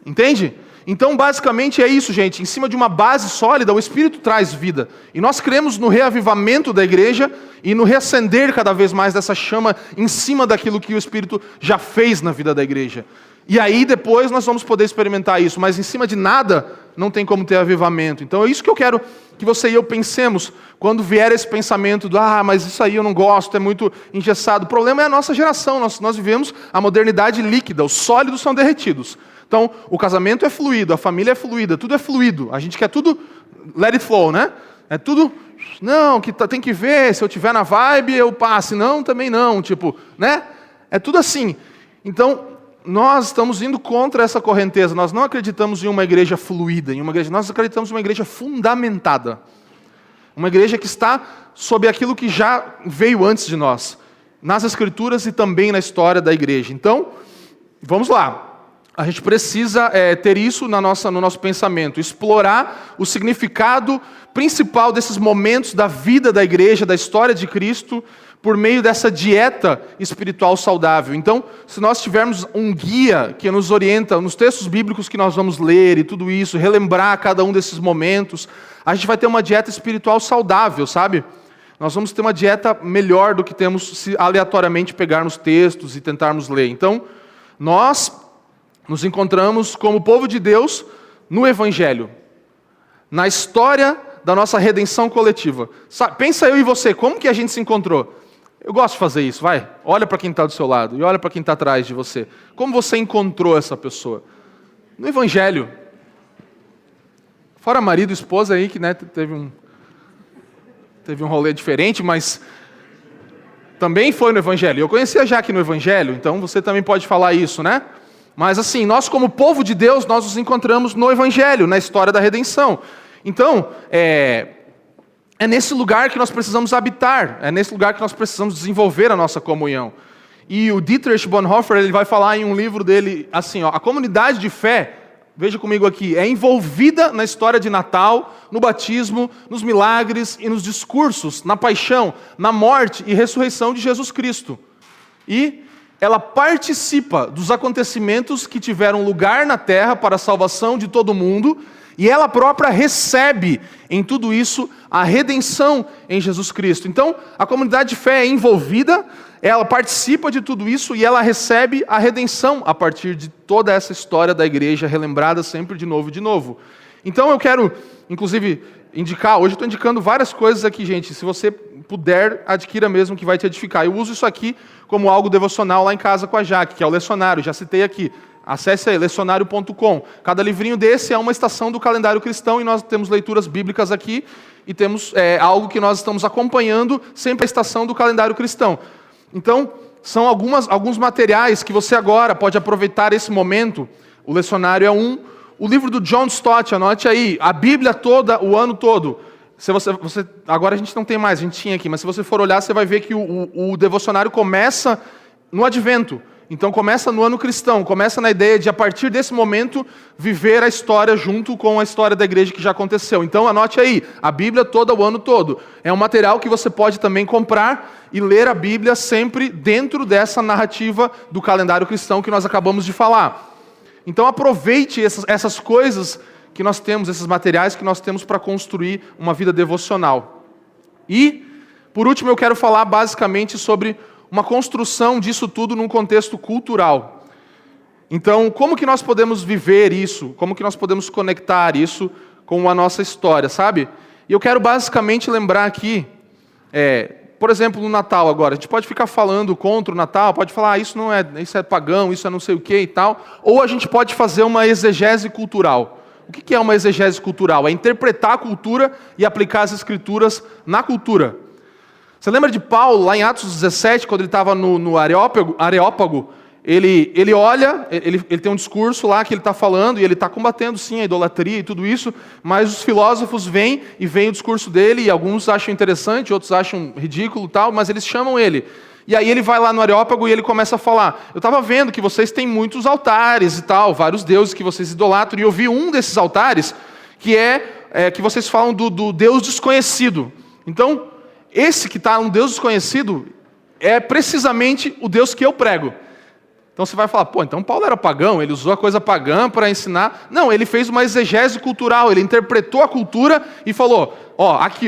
Entende? Então, basicamente é isso, gente. Em cima de uma base sólida, o Espírito traz vida. E nós cremos no reavivamento da igreja e no reacender cada vez mais dessa chama em cima daquilo que o Espírito já fez na vida da igreja. E aí, depois, nós vamos poder experimentar isso. Mas em cima de nada, não tem como ter avivamento. Então, é isso que eu quero que você e eu pensemos quando vier esse pensamento do mas isso aí eu não gosto, é muito engessado. O problema é a nossa geração. Nós vivemos a modernidade líquida. Os sólidos são derretidos. Então, o casamento é fluido, a família é fluida, tudo é fluido. A gente quer tudo let it flow, né? É tudo, não, tem que ver, se eu tiver na vibe, eu passo, não, também não, tipo, né? É tudo assim. Então, nós estamos indo contra essa correnteza, nós não acreditamos em uma igreja fluida, nós acreditamos em uma igreja fundamentada. Uma igreja que está sob aquilo que já veio antes de nós, nas Escrituras e também na história da igreja. Então, vamos lá. A gente precisa ter isso no nosso pensamento, explorar o significado principal desses momentos da vida da igreja, da história de Cristo, por meio dessa dieta espiritual saudável. Então, se nós tivermos um guia que nos orienta nos textos bíblicos que nós vamos ler e tudo isso, relembrar cada um desses momentos, a gente vai ter uma dieta espiritual saudável, sabe? Nós vamos ter uma dieta melhor do que temos se aleatoriamente pegarmos textos e tentarmos ler. Então, nós nos encontramos como povo de Deus no Evangelho, na história da nossa redenção coletiva. Pensa eu e você, como que a gente se encontrou? Eu gosto de fazer isso, vai. Olha para quem está do seu lado e olha para quem está atrás de você. Como você encontrou essa pessoa? No Evangelho. Fora marido e esposa aí, que teve um rolê diferente, mas também foi no Evangelho. Eu conhecia a Jaque no Evangelho, então você também pode falar isso, né? Mas assim, nós como povo de Deus, nós nos encontramos no Evangelho, na história da redenção. Então, é nesse lugar que nós precisamos habitar, é nesse lugar que nós precisamos desenvolver a nossa comunhão. E o Dietrich Bonhoeffer, ele vai falar em um livro dele, assim, a comunidade de fé, veja comigo aqui, é envolvida na história de Natal, no batismo, nos milagres e nos discursos, na paixão, na morte e ressurreição de Jesus Cristo. E ela participa dos acontecimentos que tiveram lugar na terra para a salvação de todo mundo, e ela própria recebe em tudo isso a redenção em Jesus Cristo. Então, a comunidade de fé é envolvida, ela participa de tudo isso e ela recebe a redenção a partir de toda essa história da igreja, relembrada sempre de novo e de novo. Então eu quero, inclusive, indicar, hoje eu estou indicando várias coisas aqui, gente, se você puder, adquira mesmo que vai te edificar. Eu uso isso aqui como algo devocional lá em casa com a Jaque, que é o lecionário, já citei aqui. Acesse aí, lecionário.com. Cada livrinho desse é uma estação do calendário cristão e nós temos leituras bíblicas aqui e temos algo que nós estamos acompanhando sempre a estação do calendário cristão. Então, são alguns materiais que você agora pode aproveitar esse momento. O lecionário é o livro do John Stott, anote aí, a Bíblia toda, o ano todo. Se você, agora a gente não tem mais, a gente tinha aqui, mas se você for olhar, você vai ver que o devocionário começa no Advento. Então começa no ano cristão, começa na ideia de, a partir desse momento, viver a história junto com a história da igreja que já aconteceu. Então anote aí, a Bíblia toda, o ano todo. É um material que você pode também comprar e ler a Bíblia sempre dentro dessa narrativa do calendário cristão que nós acabamos de falar. Então aproveite essas coisas que nós temos, esses materiais que nós temos para construir uma vida devocional. E, por último, eu quero falar basicamente sobre uma construção disso tudo num contexto cultural. Então, como que nós podemos viver isso? Como que nós podemos conectar isso com a nossa história, sabe? E eu quero basicamente lembrar aqui, por exemplo, no Natal agora, a gente pode ficar falando contra o Natal, pode falar, isso é pagão, isso é não sei o que e tal, ou a gente pode fazer uma exegese cultural. O que é uma exegese cultural? É interpretar a cultura e aplicar as escrituras na cultura. Você lembra de Paulo, lá em Atos 17, quando ele estava no Areópago? ele olha, ele tem um discurso lá que ele está falando, e ele está combatendo sim a idolatria e tudo isso, mas os filósofos vêm o discurso dele, e alguns acham interessante, outros acham ridículo e tal, mas eles chamam ele. E aí ele vai lá no Areópago e ele começa a falar: eu estava vendo que vocês têm muitos altares e tal, vários deuses que vocês idolatram, e eu vi um desses altares que que vocês falam do Deus desconhecido. Então, esse que está um Deus desconhecido é precisamente o Deus que eu prego. Então você vai falar: pô, então Paulo era pagão, ele usou a coisa pagã para ensinar. Não, ele fez uma exegese cultural, ele interpretou a cultura e falou: aqui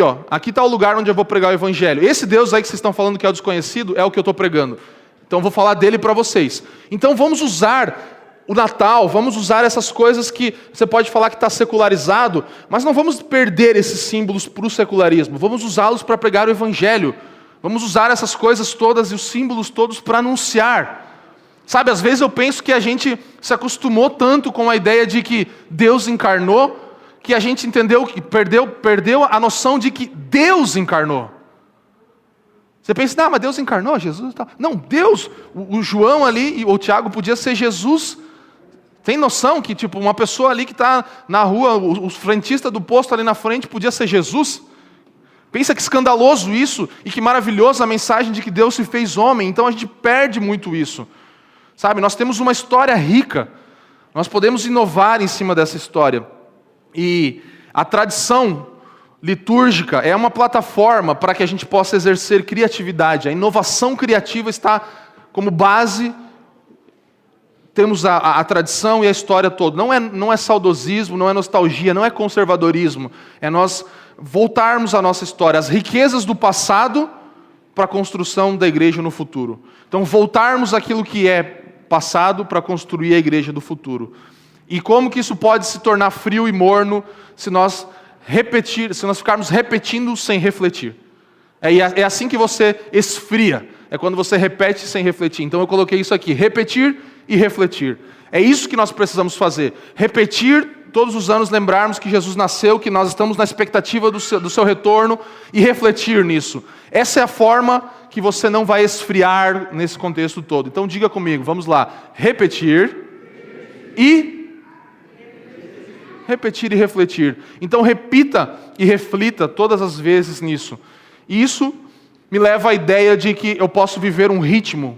está o lugar onde eu vou pregar o evangelho. Esse Deus aí que vocês estão falando que é o desconhecido é o que eu estou pregando. Então eu vou falar dele para vocês. Então vamos usar o Natal, vamos usar essas coisas que você pode falar que está secularizado, mas não vamos perder esses símbolos para o secularismo, vamos usá-los para pregar o evangelho. Vamos usar essas coisas todas e os símbolos todos para anunciar. Sabe, às vezes eu penso que a gente se acostumou tanto com a ideia de que Deus encarnou, que a gente entendeu que perdeu a noção de que Deus encarnou. Você pensa: mas Deus encarnou, Jesus e tal. Não, Deus, o João ali, ou o Tiago podia ser Jesus. Tem noção que tipo uma pessoa ali que está na rua, o frentista do posto ali na frente podia ser Jesus? Pensa que escandaloso isso, e que maravilhoso a mensagem de que Deus se fez homem. Então a gente perde muito isso. Sabe, nós temos uma história rica, nós podemos inovar em cima dessa história. E a tradição litúrgica é uma plataforma para que a gente possa exercer criatividade. A inovação criativa está como base, temos a tradição e a história toda. Não é saudosismo, não é nostalgia, não é conservadorismo. É nós voltarmos à nossa história, as riquezas do passado para a construção da igreja no futuro. Então voltarmos àquilo que é passado para construir a igreja do futuro. E como que isso pode se tornar frio e morno se nós ficarmos repetindo sem refletir? É assim que você esfria, é quando você repete sem refletir. Então eu coloquei isso aqui: repetir e refletir. É isso que nós precisamos fazer. Repetir, todos os anos lembrarmos que Jesus nasceu, que nós estamos na expectativa do seu retorno, e refletir nisso. Essa é a forma que você não vai esfriar nesse contexto todo. Então diga comigo, vamos lá: repetir e refletir. Então repita e reflita todas as vezes nisso. E isso me leva à ideia de que eu posso viver um ritmo,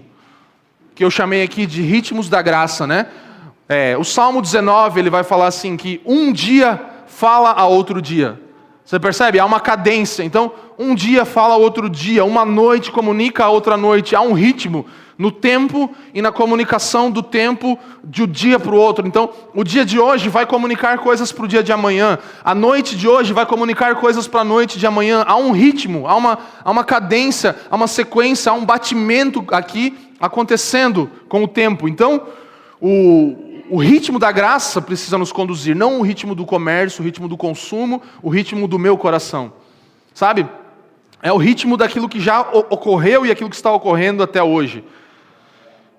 que eu chamei aqui de ritmos da graça, né? O Salmo 19, ele vai falar assim, que um dia fala a outro dia. Você percebe? Há uma cadência. Então, um dia fala a outro dia, uma noite comunica a outra noite. Há um ritmo no tempo e na comunicação do tempo de um dia para o outro. Então, o dia de hoje vai comunicar coisas para o dia de amanhã. A noite de hoje vai comunicar coisas para a noite de amanhã. Há um ritmo, há uma cadência, há uma sequência, há um batimento aqui acontecendo com o tempo. Então, o ritmo da graça precisa nos conduzir, não o ritmo do comércio, o ritmo do consumo, o ritmo do meu coração. Sabe? É o ritmo daquilo que já ocorreu e aquilo que está ocorrendo até hoje.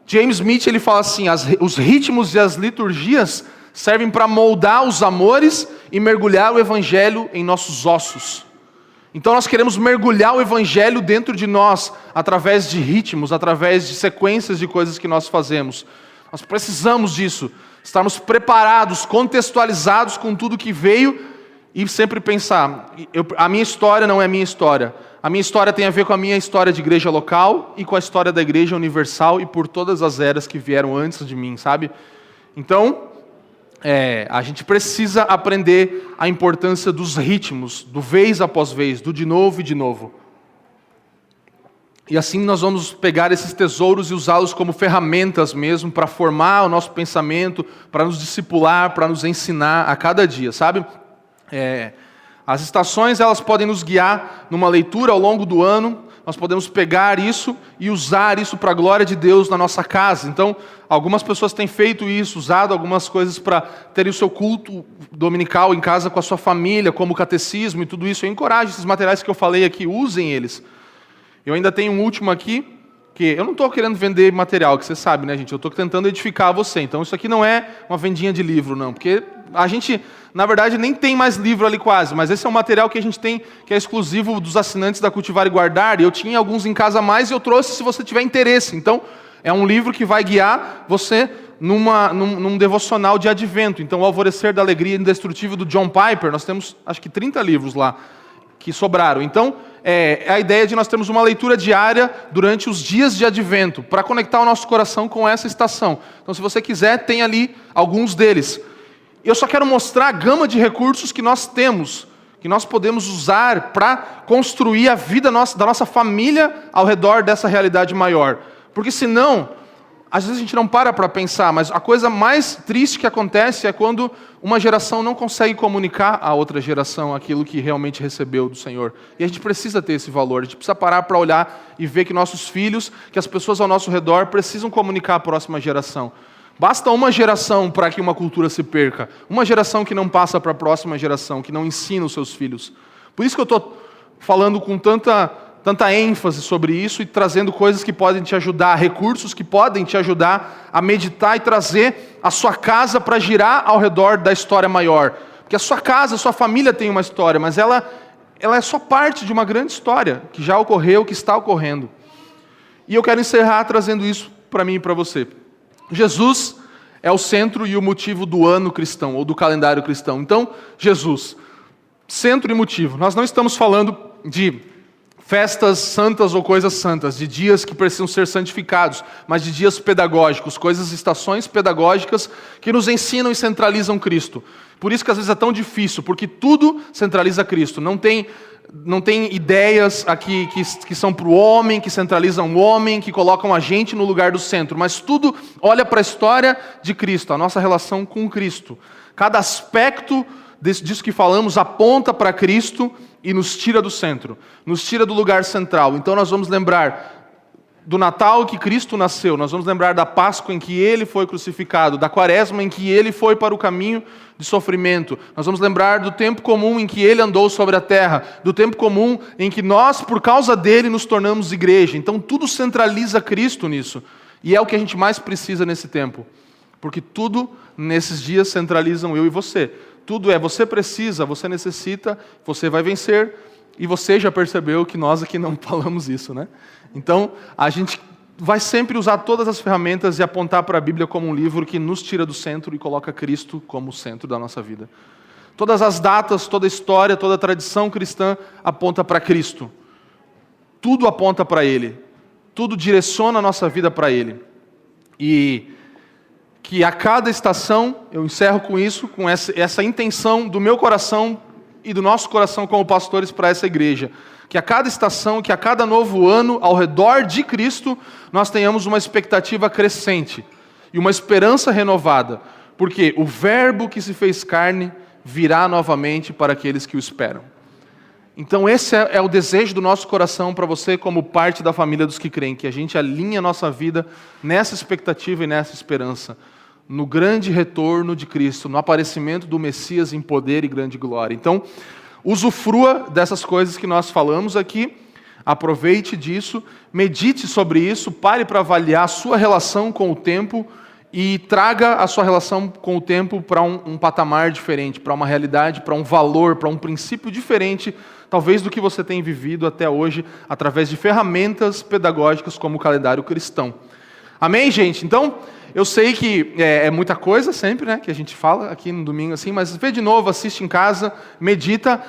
James Smith, ele fala assim: os ritmos e as liturgias servem para moldar os amores e mergulhar o evangelho em nossos ossos. Então nós queremos mergulhar o evangelho dentro de nós, através de ritmos, através de sequências de coisas que nós fazemos. Nós precisamos disso, estarmos preparados, contextualizados com tudo que veio e sempre pensar: a minha história não é minha história. A minha história tem a ver com a minha história de igreja local e com a história da igreja universal e por todas as eras que vieram antes de mim, sabe? Então, a gente precisa aprender a importância dos ritmos, do vez após vez, do de novo e de novo. E assim nós vamos pegar esses tesouros e usá-los como ferramentas mesmo para formar o nosso pensamento, para nos discipular, para nos ensinar a cada dia, sabe? As estações, elas podem nos guiar numa leitura ao longo do ano. Nós podemos pegar isso e usar isso para a glória de Deus na nossa casa. Então, algumas pessoas têm feito isso, usado algumas coisas para terem o seu culto dominical em casa com a sua família, como o catecismo e tudo isso. Eu encorajo esses materiais que eu falei aqui, usem eles. Eu ainda tenho um último aqui, que eu não estou querendo vender material, que você sabe, né, gente? Eu estou tentando edificar você. Então, isso aqui não é uma vendinha de livro, não. Porque A gente, na verdade, nem tem mais livro ali quase, mas esse é um material que a gente tem, que é exclusivo dos assinantes da Cultivar e Guardar, e eu tinha alguns em casa a mais e eu trouxe se você tiver interesse. Então, é um livro que vai guiar você num devocional de advento. Então, O Alvorecer da Alegria Indestrutível, do John Piper, nós temos, acho que 30 livros lá, que sobraram. Então, é a ideia de nós termos uma leitura diária durante os dias de advento, para conectar o nosso coração com essa estação. Então, se você quiser, tem ali alguns deles. Eu só quero mostrar a gama de recursos que nós temos, que nós podemos usar para construir a vida da nossa família ao redor dessa realidade maior. Porque senão, às vezes a gente não para pensar, mas a coisa mais triste que acontece é quando uma geração não consegue comunicar à outra geração aquilo que realmente recebeu do Senhor. E a gente precisa ter esse valor, a gente precisa parar para olhar e ver que nossos filhos, que as pessoas ao nosso redor precisam comunicar à próxima geração. Basta uma geração para que uma cultura se perca. Uma geração que não passa para a próxima geração, que não ensina os seus filhos. Por isso que eu estou falando com tanta ênfase sobre isso e trazendo coisas que podem te ajudar, recursos que podem te ajudar a meditar e trazer a sua casa para girar ao redor da história maior. Porque a sua casa, a sua família tem uma história, mas ela é só parte de uma grande história que já ocorreu, que está ocorrendo. E eu quero encerrar trazendo isso para mim e para você. Jesus é o centro e o motivo do ano cristão, ou do calendário cristão. Então, Jesus, centro e motivo. Nós não estamos falando de festas santas ou coisas santas, de dias que precisam ser santificados, mas de dias pedagógicos, estações pedagógicas que nos ensinam e centralizam Cristo. Por isso que às vezes é tão difícil, porque tudo centraliza Cristo. Não tem ideias aqui que são para o homem, que centralizam o homem, que colocam a gente no lugar do centro, mas tudo olha para a história de Cristo, a nossa relação com Cristo. Cada aspecto disso que falamos aponta para Cristo e nos tira do centro, nos tira do lugar central. Então nós vamos lembrar do Natal que Cristo nasceu, nós vamos lembrar da Páscoa em que Ele foi crucificado, da Quaresma em que Ele foi para o caminho de sofrimento, nós vamos lembrar do tempo comum em que Ele andou sobre a terra, do tempo comum em que nós, por causa dEle, nos tornamos igreja. Então tudo centraliza Cristo nisso, e é o que a gente mais precisa nesse tempo, porque tudo nesses dias centralizam eu e você. Tudo você precisa, você necessita, você vai vencer, e você já percebeu que nós aqui não falamos isso, né? Então, a gente vai sempre usar todas as ferramentas e apontar para a Bíblia como um livro que nos tira do centro e coloca Cristo como o centro da nossa vida. Todas as datas, toda a história, toda a tradição cristã aponta para Cristo. Tudo aponta para Ele. Tudo direciona a nossa vida para Ele. E que a cada estação, eu encerro com isso, com essa intenção do meu coração e do nosso coração como pastores para essa igreja. Que a cada estação, que a cada novo ano, ao redor de Cristo, nós tenhamos uma expectativa crescente e uma esperança renovada. Porque o Verbo que se fez carne virá novamente para aqueles que o esperam. Então esse é o desejo do nosso coração para você como parte da família dos que creem, que a gente alinhe a nossa vida nessa expectativa e nessa esperança, no grande retorno de Cristo, no aparecimento do Messias em poder e grande glória. Então, usufrua dessas coisas que nós falamos aqui, aproveite disso, medite sobre isso, pare para avaliar a sua relação com o tempo e traga a sua relação com o tempo para um patamar diferente, para uma realidade, para um valor, para um princípio diferente, talvez do que você tem vivido até hoje, através de ferramentas pedagógicas como o calendário cristão. Amém, gente? Então, eu sei que é muita coisa sempre, né, que a gente fala aqui no domingo, assim, mas vê de novo, assiste em casa, medita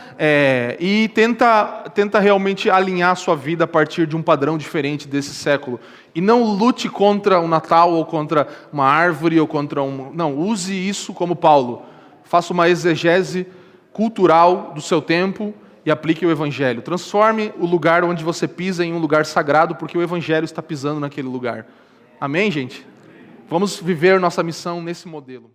e tenta realmente alinhar a sua vida a partir de um padrão diferente desse século. E não lute contra o Natal ou contra uma árvore ou contra um... Não, use isso como Paulo. Faça uma exegese cultural do seu tempo e aplique o Evangelho. Transforme o lugar onde você pisa em um lugar sagrado, porque o Evangelho está pisando naquele lugar. Amém, gente? Vamos viver nossa missão nesse modelo.